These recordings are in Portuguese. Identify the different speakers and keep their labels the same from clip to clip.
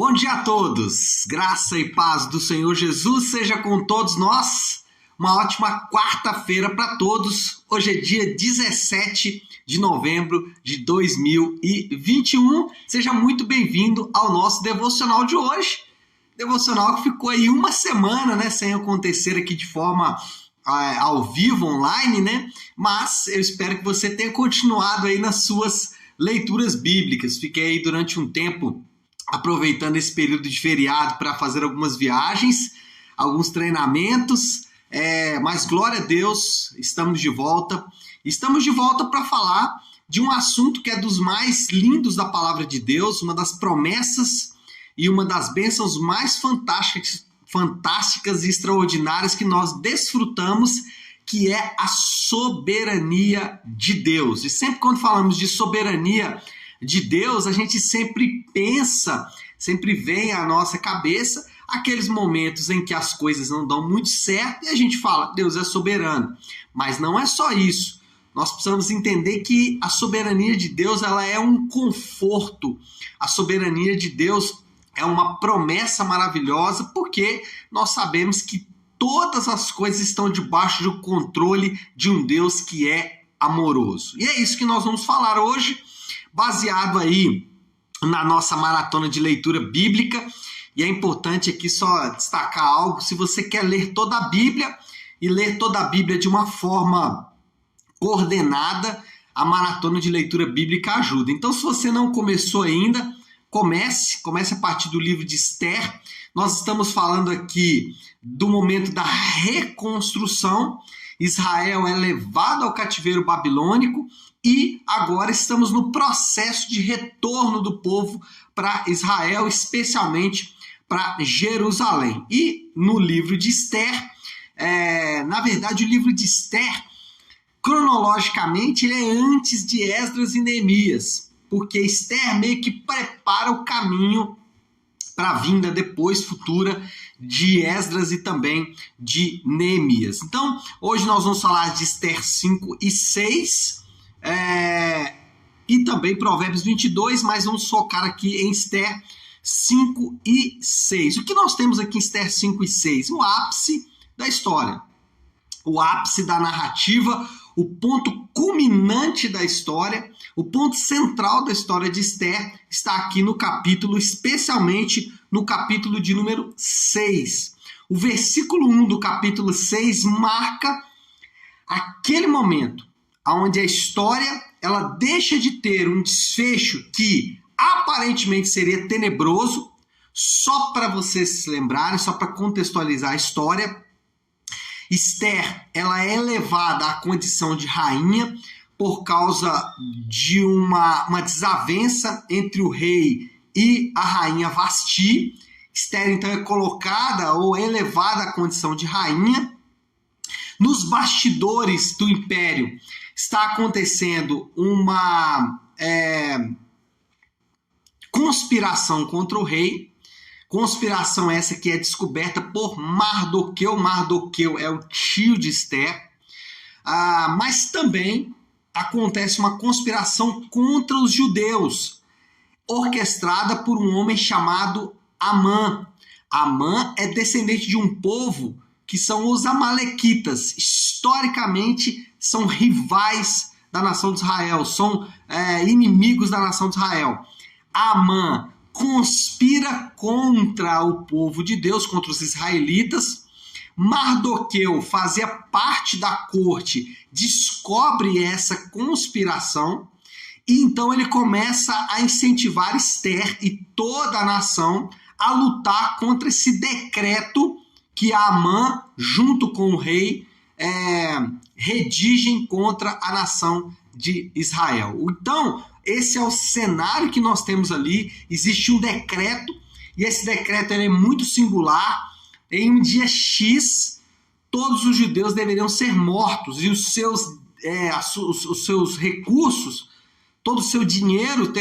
Speaker 1: Bom dia a todos, graça e paz do Senhor Jesus seja com todos nós. Uma ótima quarta-feira para todos. Hoje é dia 17 de novembro de 2021. Seja muito bem-vindo ao nosso devocional de hoje. Devocional que ficou aí uma semana, sem acontecer aqui de forma ao vivo, online, Mas eu espero que você tenha continuado aí nas suas leituras bíblicas. Fiquei aí durante um tempo aproveitando esse período de feriado para fazer algumas viagens, alguns treinamentos, mas glória a Deus, estamos de volta. Estamos de volta para falar de um assunto que é dos mais lindos da palavra de Deus, uma das promessas e uma das bênçãos mais fantásticas e extraordinárias que nós desfrutamos, que é a soberania de Deus. E sempre quando falamos de soberania de Deus, a gente sempre pensa, sempre vem à nossa cabeça aqueles momentos em que as coisas não dão muito certo e a gente fala, Deus é soberano. Mas não é só isso. Nós precisamos entender que a soberania de Deus, ela é um conforto. A soberania de Deus é uma promessa maravilhosa, porque nós sabemos que todas as coisas estão debaixo do controle de um Deus que é amoroso. E é isso que nós vamos falar hoje, baseado aí na nossa maratona de leitura bíblica. E é importante aqui só destacar algo: se você quer ler toda a Bíblia e ler toda a Bíblia de uma forma coordenada, a maratona de leitura bíblica ajuda. Então, se você não começou ainda, comece a partir do livro de Esther. Nós estamos falando aqui do momento da reconstrução. Israel é levado ao cativeiro babilônico e agora estamos no processo de retorno do povo para Israel, especialmente para Jerusalém. E no livro de Esther, na verdade o livro de Esther, cronologicamente, ele é antes de Esdras e Neemias, porque Esther meio que prepara o caminho para a vinda depois, futura, de Esdras e também de Neemias. Então, hoje nós vamos falar de Esther 5 e 6, e também Provérbios 22, mas vamos focar aqui em Esther 5 e 6. O que nós temos aqui em Esther 5 e 6? O ápice da história, o ápice da narrativa, o ponto culminante da história, o ponto central da história de Esther está aqui no capítulo, especialmente no capítulo de número 6. O versículo 1 do capítulo 6 marca aquele momento onde a história ela deixa de ter um desfecho que aparentemente seria tenebroso. Só para vocês se lembrarem, só para contextualizar a história, Esther ela é elevada à condição de rainha por causa de uma desavença entre o rei e a rainha Vasti. Esther então é colocada ou é elevada à condição de rainha. Nos bastidores do império está acontecendo uma conspiração contra o rei. Conspiração essa que é descoberta por Mardoqueu. Mardoqueu é o tio de Esther. Mas também acontece uma conspiração contra os judeus, orquestrada por um homem chamado Amã. Amã é descendente de um povo que são os amalequitas. Historicamente, são rivais da nação de Israel, são inimigos da nação de Israel. Amã conspira contra o povo de Deus, contra os israelitas. Mardoqueu fazia parte da corte, descobre essa conspiração e então ele começa a incentivar Esther e toda a nação a lutar contra esse decreto que Amã, junto com o rei, redigem contra a nação de Israel. Então, esse é o cenário que nós temos ali. Existe um decreto e esse decreto é muito singular. Em um dia X, todos os judeus deveriam ser mortos e os seus recursos, todo o seu dinheiro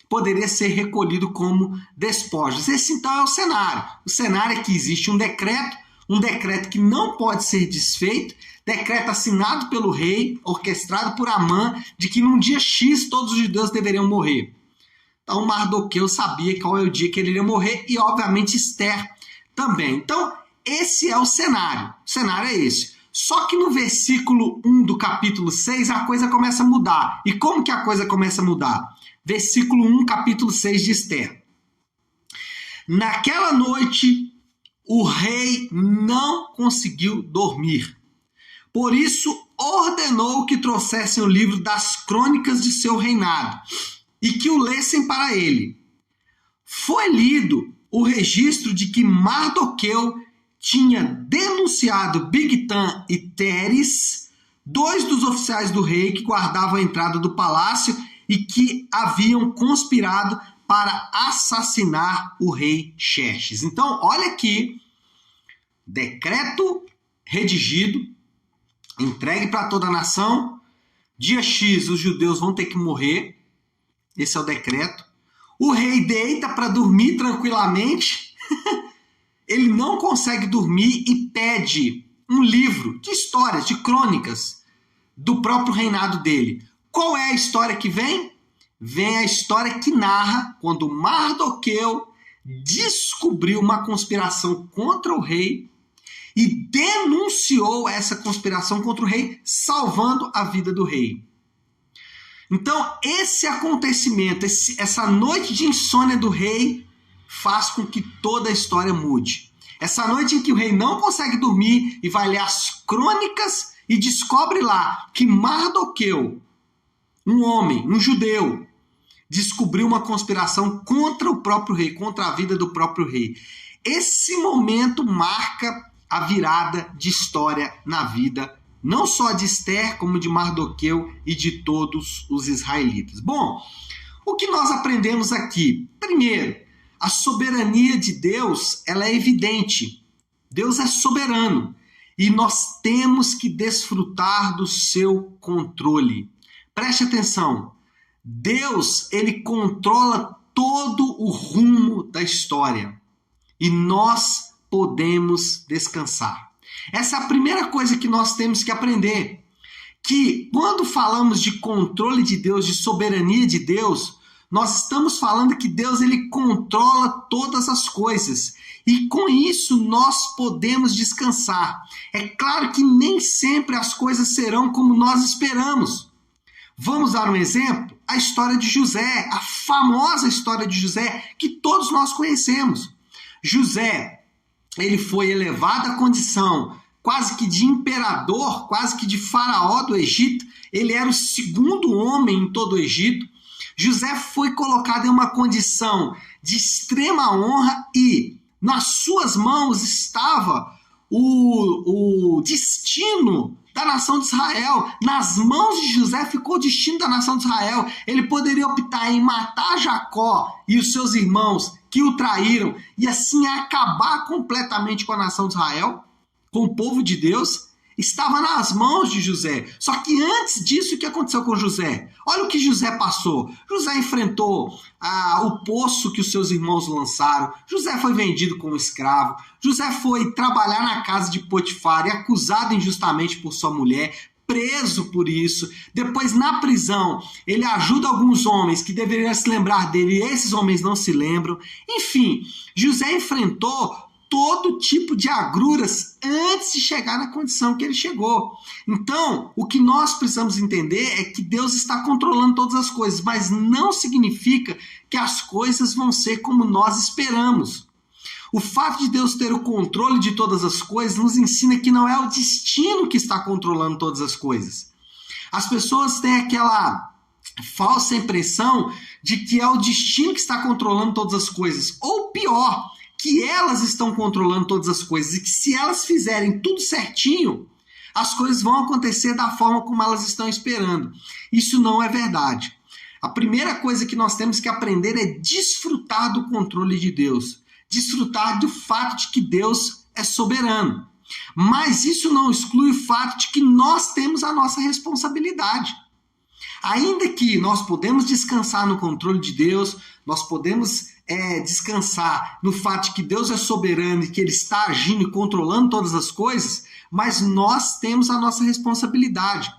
Speaker 1: poderia ser recolhido como despojos. Esse então é o cenário. O cenário é que existe um decreto que não pode ser desfeito, decreto assinado pelo rei, orquestrado por Amã, de que num dia X todos os judeus deveriam morrer. Então Mardoqueu sabia qual é o dia que ele iria morrer e obviamente Esther também. Então esse é o cenário. O cenário é esse. Só que no versículo 1 do capítulo 6 a coisa começa a mudar. E como que a coisa começa a mudar? Versículo 1, capítulo 6 de Esther. Naquela noite o rei não conseguiu dormir. Por isso ordenou que trouxessem o livro das crônicas de seu reinado e que o lessem para ele. Foi lido o registro de que Mardoqueu tinha denunciado Bigtan e Teres, dois dos oficiais do rei que guardavam a entrada do palácio e que haviam conspirado para assassinar o rei Xerxes. Então, olha aqui, decreto redigido, entregue para toda a nação, dia X os judeus vão ter que morrer, esse é o decreto. O rei deita para dormir tranquilamente, ele não consegue dormir e pede um livro de histórias, de crônicas do próprio reinado dele. Qual é a história que vem? Vem a história que narra quando Mardoqueu descobriu uma conspiração contra o rei e denunciou essa conspiração contra o rei, salvando a vida do rei. Então, esse acontecimento, essa noite de insônia do rei, faz com que toda a história mude. Essa noite em que o rei não consegue dormir e vai ler as crônicas e descobre lá que Mardoqueu, um homem, um judeu, descobriu uma conspiração contra o próprio rei, contra a vida do próprio rei. Esse momento marca a virada de história na vida, não só de Esther, como de Mardoqueu e de todos os israelitas. Bom, o que nós aprendemos aqui? Primeiro, a soberania de Deus, ela é evidente. Deus é soberano e nós temos que desfrutar do seu controle. Preste atenção, Deus, ele controla todo o rumo da história e nós podemos descansar. Essa é a primeira coisa que nós temos que aprender, que quando falamos de controle de Deus, de soberania de Deus, nós estamos falando que Deus ele controla todas as coisas e com isso nós podemos descansar. É claro que nem sempre as coisas serão como nós esperamos. Vamos dar um exemplo? A história de José, a famosa história de José que todos nós conhecemos. José, ele foi elevado à condição quase que de imperador, quase que de faraó do Egito. Ele era o segundo homem em todo o Egito. José foi colocado em uma condição de extrema honra e nas suas mãos estava o destino da nação de Israel. Nas mãos de José ficou o destino da nação de Israel. Ele poderia optar em matar Jacó e os seus irmãos que o traíram e assim acabar completamente com a nação de Israel, com o povo de Deus. Estava nas mãos de José. Só que antes disso, o que aconteceu com José? Olha o que José passou. José enfrentou o poço que os seus irmãos lançaram. José foi vendido como escravo. José foi trabalhar na casa de Potifar e acusado injustamente por sua mulher, preso por isso. Depois, na prisão, ele ajuda alguns homens que deveriam se lembrar dele e esses homens não se lembram. Enfim, José enfrentou todo tipo de agruras antes de chegar na condição que ele chegou. Então, o que nós precisamos entender é que Deus está controlando todas as coisas, mas não significa que as coisas vão ser como nós esperamos. O fato de Deus ter o controle de todas as coisas nos ensina que não é o destino que está controlando todas as coisas. As pessoas têm aquela falsa impressão de que é o destino que está controlando todas as coisas, ou pior, que elas estão controlando todas as coisas e que se elas fizerem tudo certinho, as coisas vão acontecer da forma como elas estão esperando. Isso não é verdade. A primeira coisa que nós temos que aprender é desfrutar do controle de Deus, desfrutar do fato de que Deus é soberano. Mas isso não exclui o fato de que nós temos a nossa responsabilidade. Ainda que nós podemos descansar no controle de Deus, nós podemos descansar no fato de que Deus é soberano e que Ele está agindo e controlando todas as coisas, mas nós temos a nossa responsabilidade.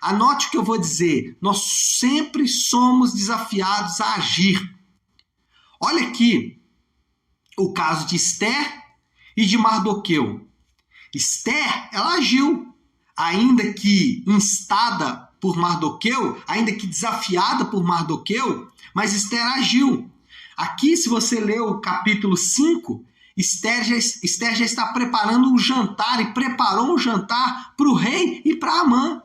Speaker 1: Anote o que eu vou dizer, nós sempre somos desafiados a agir. Olha aqui o caso de Esther e de Mardoqueu. Esther, ela agiu, ainda que instada por Mardoqueu, ainda que desafiada por Mardoqueu, mas Esther agiu. Aqui, se você ler o capítulo 5, Esther já está preparando um jantar e preparou um jantar para o rei e para Amã.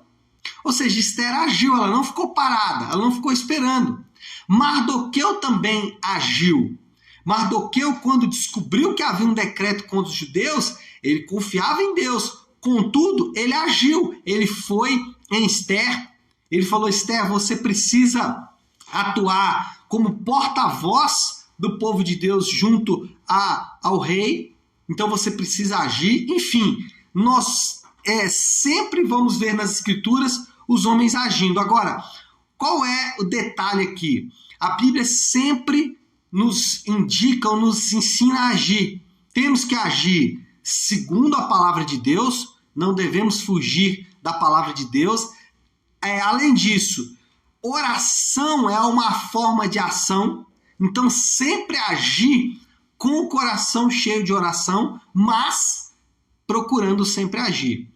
Speaker 1: Ou seja, Esther agiu, ela não ficou parada, ela não ficou esperando. Mardoqueu também agiu. Mardoqueu, quando descobriu que havia um decreto contra os judeus, ele confiava em Deus. Contudo, ele agiu. Ele foi em Esther. Ele falou: Esther, você precisa atuar como porta-voz do povo de Deus junto ao rei. Então você precisa agir. Enfim, nós sempre vamos ver nas Escrituras os homens agindo. Agora, qual é o detalhe aqui? A Bíblia sempre nos indica ou nos ensina a agir. Temos que agir segundo a palavra de Deus, não devemos fugir da palavra de Deus. Além disso, oração é uma forma de ação, então sempre agir com o coração cheio de oração, mas procurando sempre agir.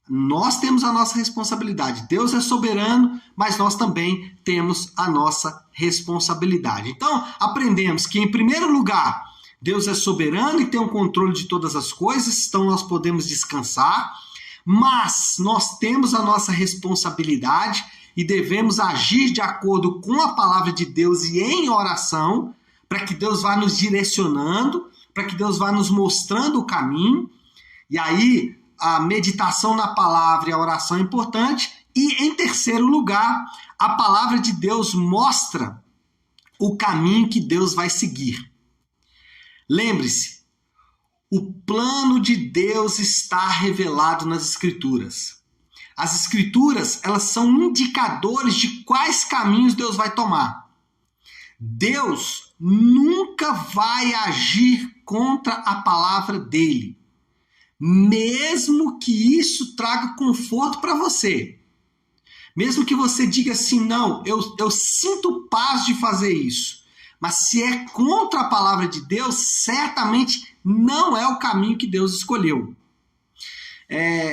Speaker 1: Nós temos a nossa responsabilidade. Deus é soberano, mas nós também temos a nossa responsabilidade. Então, aprendemos que, em primeiro lugar, Deus é soberano e tem o controle de todas as coisas, então nós podemos descansar, mas nós temos a nossa responsabilidade e devemos agir de acordo com a palavra de Deus e em oração, para que Deus vá nos direcionando, para que Deus vá nos mostrando o caminho. E aí, a meditação na palavra e a oração é importante. E, em terceiro lugar, a palavra de Deus mostra o caminho que Deus vai seguir. Lembre-se, o plano de Deus está revelado nas Escrituras. As Escrituras, elas são indicadores de quais caminhos Deus vai tomar. Deus nunca vai agir contra a palavra dele, mesmo que isso traga conforto para você. Mesmo que você diga assim: não, eu sinto paz de fazer isso. Mas se é contra a palavra de Deus, certamente não é o caminho que Deus escolheu.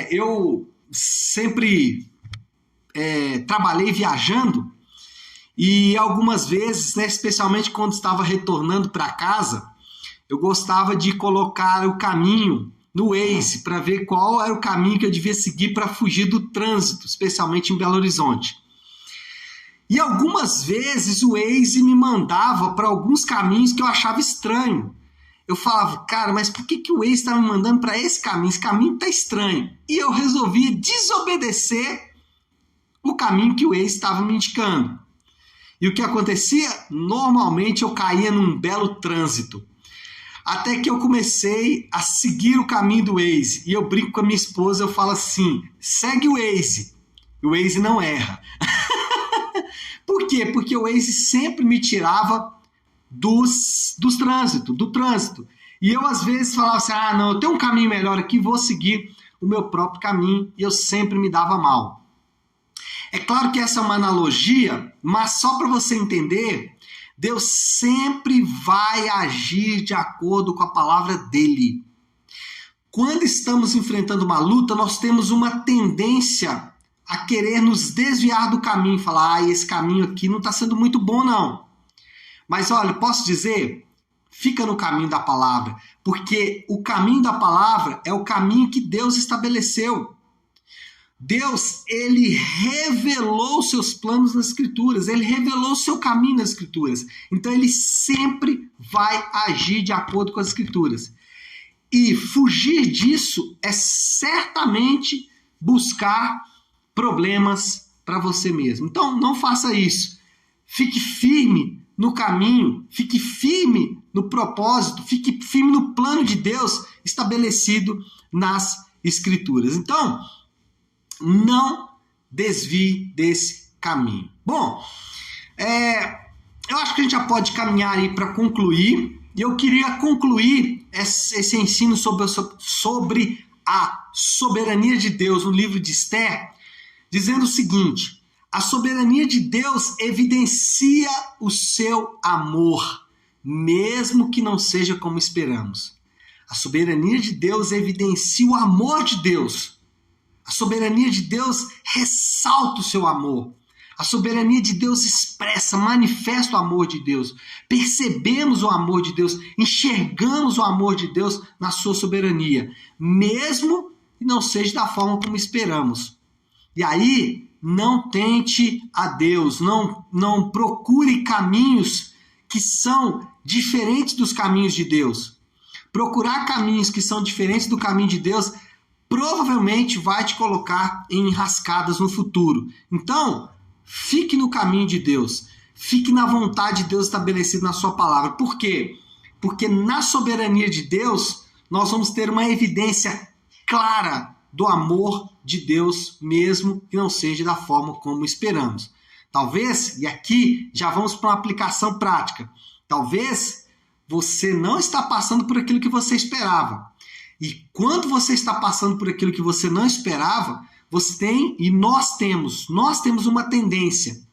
Speaker 1: Eu sempre trabalhei viajando e algumas vezes, especialmente quando estava retornando para casa, eu gostava de colocar o caminho no Waze para ver qual era o caminho que eu devia seguir para fugir do trânsito, especialmente em Belo Horizonte. E algumas vezes o Waze me mandava para alguns caminhos que eu achava estranho. Eu falava: cara, mas por que o Waze está me mandando para esse caminho? Esse caminho está estranho. E eu resolvi desobedecer o caminho que o Waze estava me indicando. E o que acontecia? Normalmente eu caía num belo trânsito. Até que eu comecei a seguir o caminho do Waze. E eu brinco com a minha esposa, eu falo assim: segue o Waze. O Waze não erra. Por quê? Porque o Waze sempre me tirava do trânsito. E eu às vezes falava assim: não, eu tenho um caminho melhor aqui, vou seguir o meu próprio caminho. E eu sempre me dava mal. É claro que essa é uma analogia, mas só para você entender, Deus sempre vai agir de acordo com a palavra dele. Quando estamos enfrentando uma luta, nós temos uma tendência a querer nos desviar do caminho, falar: esse caminho aqui não está sendo muito bom não. Mas olha, posso dizer, fica no caminho da palavra, porque o caminho da palavra é o caminho que Deus estabeleceu. Deus, ele revelou seus planos nas Escrituras, ele revelou o seu caminho nas Escrituras. Então ele sempre vai agir de acordo com as Escrituras. E fugir disso é certamente buscar problemas para você mesmo. Então não faça isso. Fique firme no caminho, fique firme no propósito, fique firme no plano de Deus estabelecido nas Escrituras. Então, não desvie desse caminho. Bom, eu acho que a gente já pode caminhar aí para concluir. E eu queria concluir esse ensino sobre a soberania de Deus no livro de Esther, dizendo o seguinte: a soberania de Deus evidencia o seu amor. mesmo que não seja como esperamos. A soberania de Deus evidencia o amor de Deus. A soberania de Deus ressalta o seu amor. A soberania de Deus expressa, manifesta o amor de Deus. Percebemos o amor de Deus, enxergamos o amor de Deus na sua soberania, mesmo que não seja da forma como esperamos. E aí, não tente a Deus, não procure caminhos que são diferentes dos caminhos de Deus. Procurar caminhos que são diferentes do caminho de Deus provavelmente vai te colocar em enrascadas no futuro. Então, fique no caminho de Deus. Fique na vontade de Deus estabelecida na sua palavra. Por quê? Porque na soberania de Deus, nós vamos ter uma evidência clara do amor de Deus, mesmo que não seja da forma como esperamos. Talvez, e aqui já vamos para uma aplicação prática, talvez você não está passando por aquilo que você esperava. E quando você está passando por aquilo que você não esperava, você tem, e nós temos uma tendência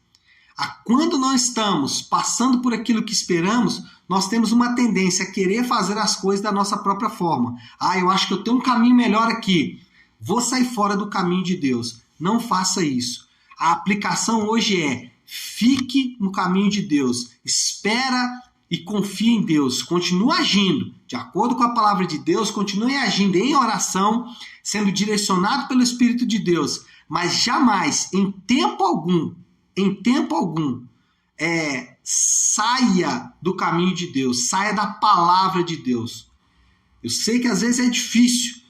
Speaker 1: a, quando não estamos passando por aquilo que esperamos, nós temos uma tendência a querer fazer as coisas da nossa própria forma. Eu acho que eu tenho um caminho melhor aqui. Vou sair fora do caminho de Deus. Não faça isso. A aplicação hoje é: fique no caminho de Deus. Espera e confie em Deus. Continue agindo de acordo com a palavra de Deus. Continue agindo em oração, sendo direcionado pelo Espírito de Deus. Mas jamais, em tempo algum, saia do caminho de Deus. Saia da palavra de Deus. Eu sei que às vezes é difícil.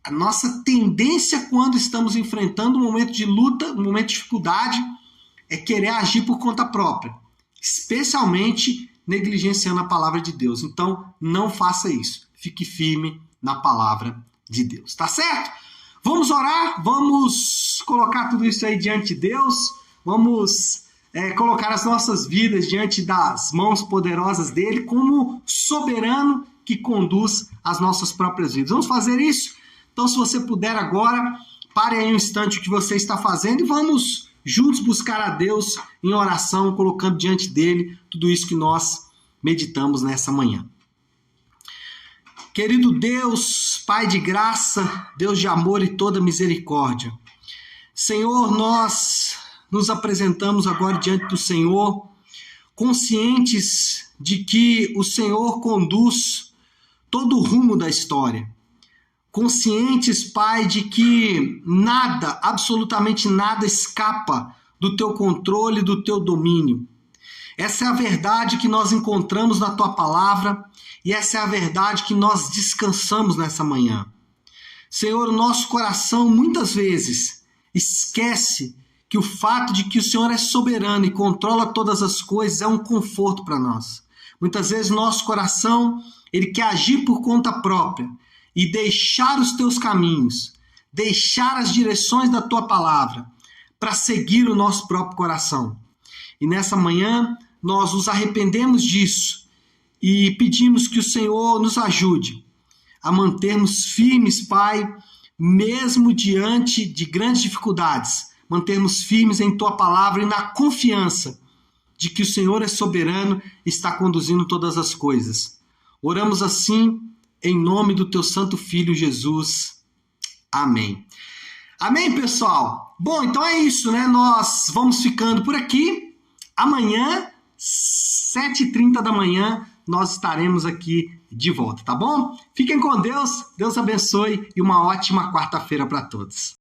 Speaker 1: A nossa tendência quando estamos enfrentando um momento de luta, um momento de dificuldade, é querer agir por conta própria, especialmente negligenciando a palavra de Deus. Então, não faça isso. Fique firme na palavra de Deus. Tá certo? Vamos orar, vamos colocar tudo isso aí diante de Deus, vamos colocar as nossas vidas diante das mãos poderosas dele, como soberano que conduz as nossas próprias vidas. Vamos fazer isso? Então, se você puder agora, pare aí um instante o que você está fazendo e vamos juntos buscar a Deus em oração, colocando diante dele tudo isso que nós meditamos nessa manhã. Querido Deus, Pai de graça, Deus de amor e toda misericórdia, Senhor, nós nos apresentamos agora diante do Senhor, conscientes de que o Senhor conduz todo o rumo da história. Conscientes, Pai, de que nada, absolutamente nada escapa do teu controle, do teu domínio. Essa é a verdade que nós encontramos na tua palavra e essa é a verdade que nós descansamos nessa manhã. Senhor, o nosso coração muitas vezes esquece que o fato de que o Senhor é soberano e controla todas as coisas é um conforto para nós. Muitas vezes nosso coração, ele quer agir por conta própria e deixar os teus caminhos, deixar as direções da tua palavra para seguir o nosso próprio coração. E nessa manhã nós nos arrependemos disso e pedimos que o Senhor nos ajude a mantermos firmes, Pai, mesmo diante de grandes dificuldades, mantermos firmes em tua palavra e na confiança de que o Senhor é soberano e está conduzindo todas as coisas. Oramos assim em nome do teu santo Filho Jesus. Amém. Amém, pessoal? Bom, então é isso, né? Nós vamos ficando por aqui. Amanhã, 7h30 da manhã, nós estaremos aqui de volta, tá bom? Fiquem com Deus, Deus abençoe e uma ótima quarta-feira para todos.